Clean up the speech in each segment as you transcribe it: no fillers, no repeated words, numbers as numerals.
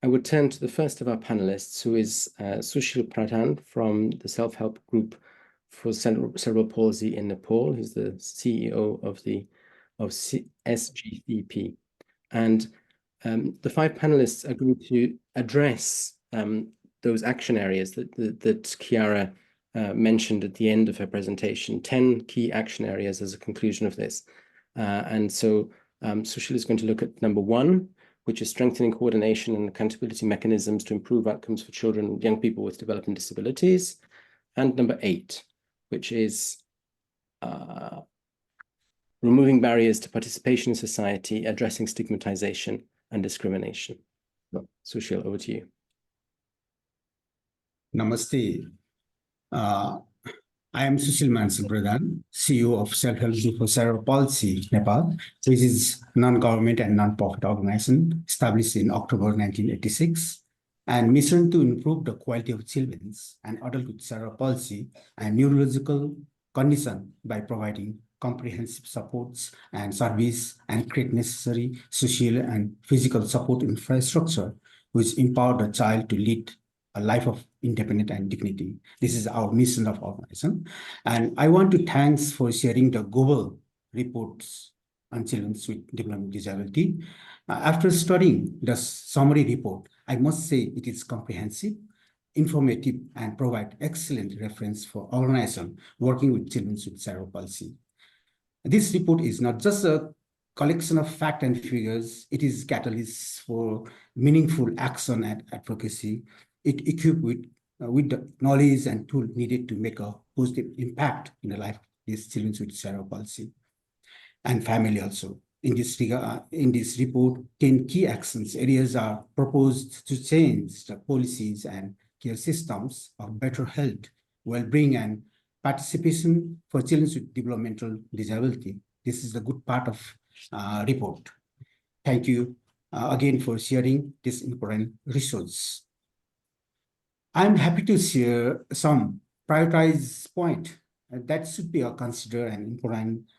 I would turn to the first of our panelists, who is Sushil Pradhan from the self-help group for cerebral palsy in Nepal. He's the CEO of SGCP. And the five panelists are going to address those action areas that Chiara mentioned at the end of her presentation, 10 key action areas as a conclusion of this. And so Sushil is going to look at number 1, which is strengthening coordination and accountability mechanisms to improve outcomes for children and young people with development disabilities. And number 8, which is removing barriers to participation in society, addressing stigmatization and discrimination. So, Sushil, over to you. Namaste. I am Sushil Pradhan, CEO of Self-Help Group for Cerebral Palsy, Nepal, which is non-government and non-profit organization established in October 1986, and mission to improve the quality of children's and adults with cerebral palsy and neurological condition by providing comprehensive supports and service and create necessary social and physical support infrastructure which empower the child to lead a life of independence and dignity. This is our mission of organization. And I want to thanks for sharing the global reports on children with developmental disability. After studying the summary report, I must say it is comprehensive, informative, and provide excellent reference for organization working with children with cerebral palsy. This report is not just a collection of facts and figures, it is catalyst for meaningful action and advocacy. It equipped with the knowledge and tools needed to make a positive impact in the life of these children with cerebral palsy and family also. In this report, 10 key actions areas are proposed to change the policies and care systems of better health, well-being, and participation for children with developmental disability. This is the good part of report. Thank you again for sharing this important resource. I'm happy to share some prioritized point that should be considered and important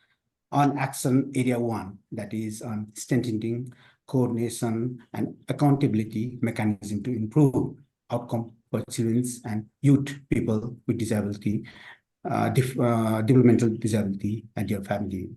on action area 1, that is on strengthening coordination and accountability mechanism to improve outcome for children and youth people with disability, developmental disability and their family.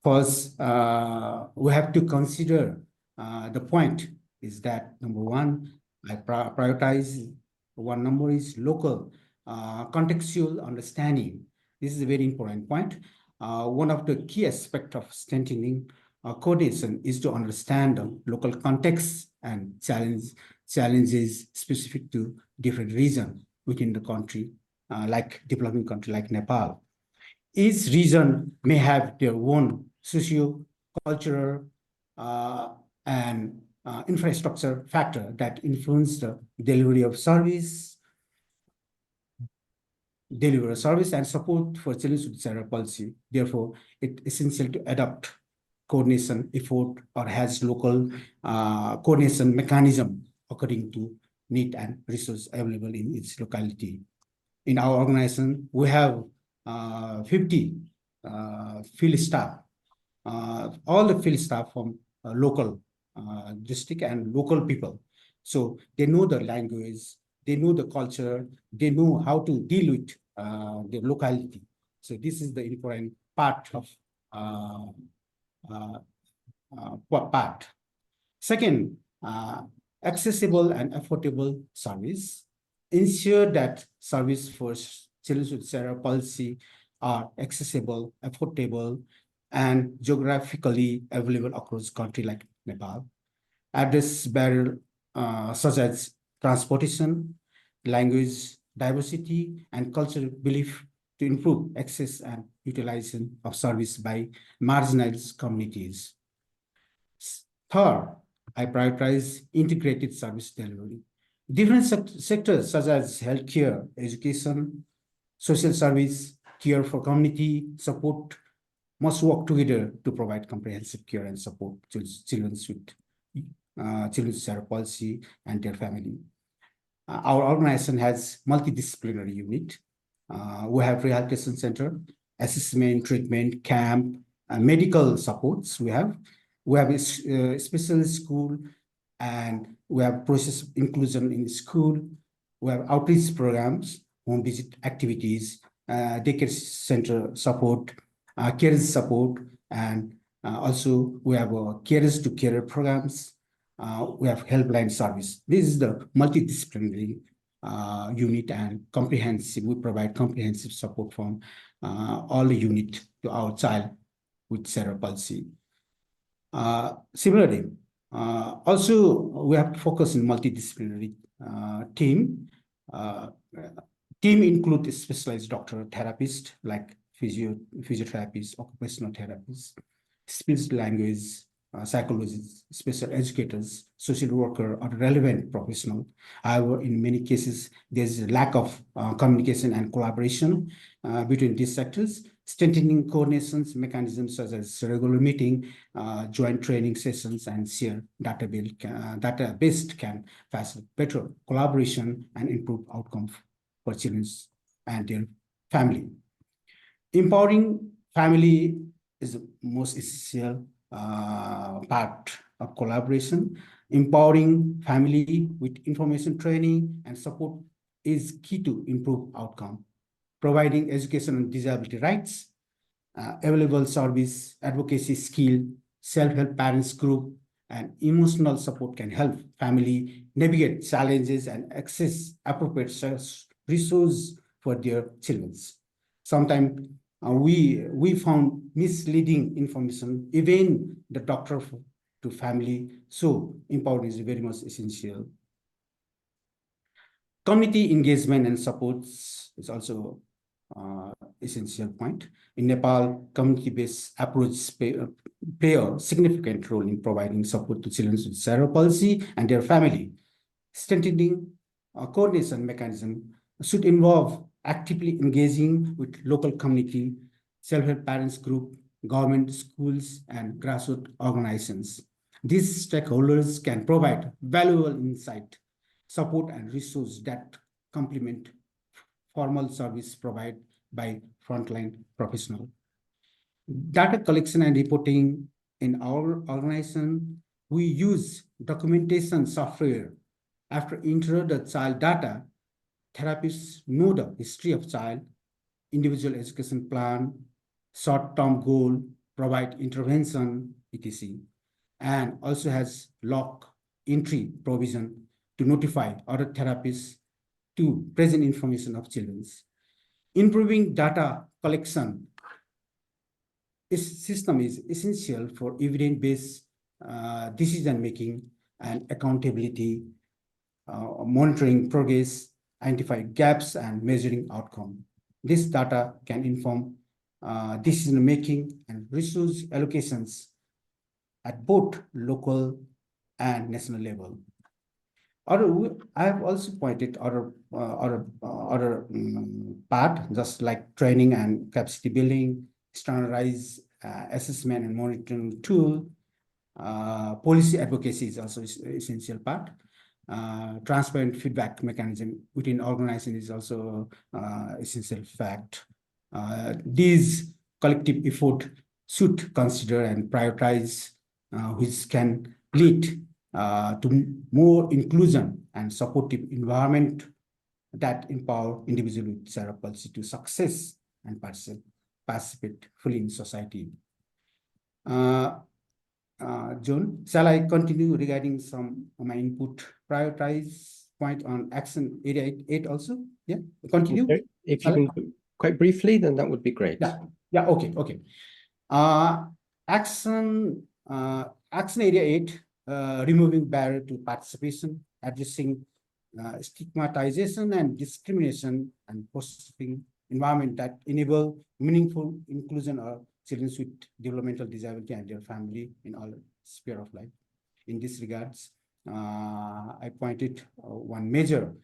First, we have to consider the point is that number 1, I prioritize one number is local contextual understanding. This is a very important point. One of the key aspects of strengthening coordination is to understand the local context and challenges specific to different regions within the country, like developing country like Nepal. Each region may have their own socio-cultural and infrastructure factor that influence the delivery of service and support for children with cerebral palsy. Therefore, it's essential to adopt coordination effort or has local coordination mechanism according to need and resource available in its locality. In our organization, we have 50 field staff, all the field staff from local district and local people. So they know the language, they know the culture, they know how to deal with the locality. So this is the important part of part. Second, accessible and affordable service. Ensure that service for children with cerebral palsy are accessible, affordable, and geographically available across country like Nepal. Address barriers such as transportation, language diversity, and cultural belief to improve access and utilization of service by marginalized communities. Third, I prioritize integrated service delivery. Different sectors such as healthcare, education, social service, care for community support must work together to provide comprehensive care and support to children with cerebral palsy and their family. Our organization has multidisciplinary unit. We have rehabilitation center, assessment, treatment, camp, medical supports. We have a special school And we have process inclusion in school. We have outreach programs, home visit activities, daycare center support, cares support, and also we have carers to carer programs. We have helpline service. This is the multidisciplinary unit and comprehensive. We provide comprehensive support from all the unit to our child with cerebral palsy. Similarly, also we have to focus on multidisciplinary team. Team include specialized doctor, therapist like physiotherapists, occupational therapists, speech language psychologists, special educators, social worker, or relevant professional. However, in many cases, there's a lack of communication and collaboration between these sectors. Strengthening coordinations mechanisms such as regular meeting, joint training sessions, and share database can facilitate better collaboration and improve outcomes for children and their family. Empowering family is the most essential part of collaboration. Empowering family with information training and support is key to improve outcome. Providing education on disability rights, available service, advocacy skill, self-help parents group, and emotional support can help family navigate challenges and access appropriate resources for their children. Sometimes we found misleading information, even the doctor to family. So empowerment is very much essential. Community engagement and supports is also essential point. In Nepal, community-based approach play a significant role in providing support to children with cerebral palsy and their family. Strengthening coordination mechanism should involve actively engaging with local community, self-help parents group, government, schools, and grassroots organizations. These stakeholders can provide valuable insight, support, and resources that complement formal service provided by frontline professionals. Data collection and reporting in our organization, we use documentation software. After entering the child data, therapists know the history of child, individual education plan, short-term goal, provide intervention, etc. And also has log entry provision to notify other therapists to present information of children. Improving data collection system is essential for evidence-based decision-making and accountability, monitoring progress, identify gaps, and measuring outcome. This data can inform decision-making and resource allocations at both local and national level. I have also pointed other part, just like training and capacity building, standardized assessment and monitoring tool. Policy advocacy is also essential part. Transparent feedback mechanism within organization is also essential fact. These collective effort should consider and prioritize which can lead to more inclusion and supportive environment that empower individuals with cerebral palsy to success and participate fully in society. John, shall I continue regarding some of my input prioritize point on action area 8 also? Yeah, continue. Okay. If you can quite briefly, then that would be great. Yeah, okay. Action area 8, removing barrier to participation, addressing stigmatization and discrimination, and fostering environment that enable meaningful inclusion of children with developmental disability and their family in all sphere of life. In this regards, I pointed one measure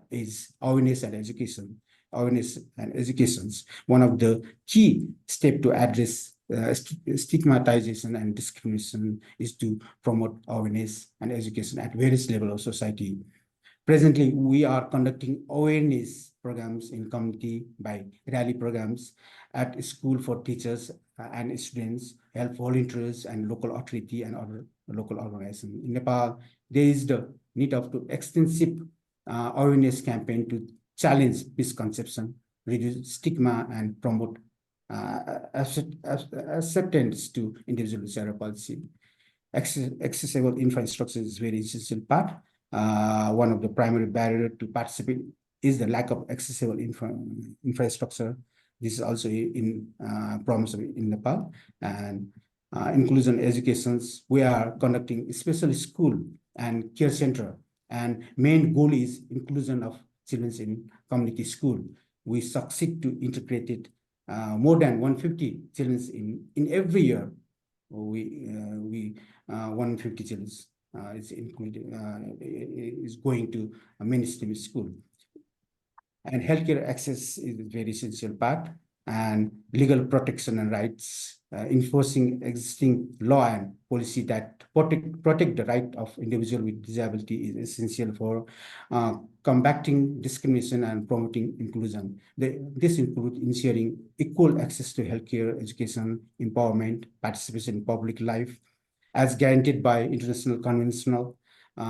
is awareness and education. Awareness and educations. One of the key steps to address stigmatization and discrimination is to promote awareness and education at various levels of society. Presently, we are conducting awareness programs in community by rally programs at school for teachers and students, health volunteers, and local authority and other local organization. In Nepal, there is the need of the extensive awareness campaign to challenge misconception, reduce stigma, and promote acceptance to individual with cerebral palsy. Accessible infrastructure is very essential part. One of the primary barriers to participate is the lack of accessible infrastructure. This is also in problem in Nepal. And inclusion educations, we are conducting especially school and care center. And main goal is inclusion of children in community school. We succeed to integrate it more than 150 children in every year. We 150 children is included is going to a mainstream school. And healthcare access is a very essential part, and legal protection and rights, enforcing existing law and policy that protect the right of individual with disability is essential for combating discrimination and promoting inclusion. This includes ensuring equal access to healthcare, education, empowerment, participation in public life, as guaranteed by international conventional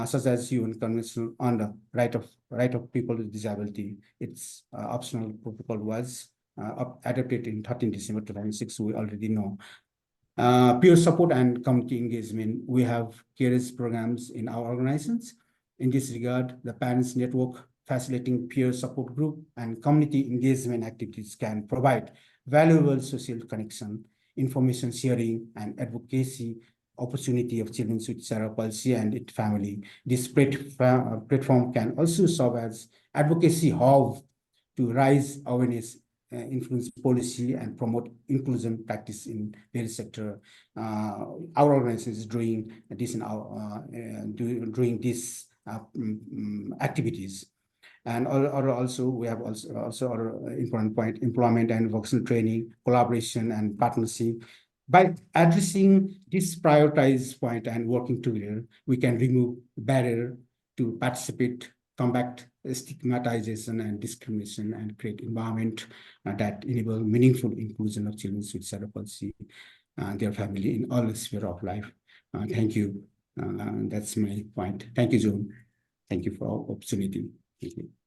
such as UN Convention on the right of people with disability. Its optional protocol was adopted in 13 December 2006. We already know. Peer support and community engagement. We have carers programs in our organizations. In this regard, the Parents Network facilitating peer support group and community engagement activities can provide valuable social connection, information sharing, and advocacy opportunity of children with cerebral palsy and its family. This platform can also serve as advocacy hub to raise awareness, influence policy, and promote inclusion practice in various sector. Our organization is doing this in our doing these activities. And also we have also our important point: employment and vocational training, collaboration, and partnership. By addressing this prioritized point and working together, we can remove barrier to participate, combat stigmatization and discrimination, and create environment that enable meaningful inclusion of children with cerebral palsy and their family in all spheres of life. Thank you. That's my point. Thank you, John. Thank you for the opportunity. Thank you.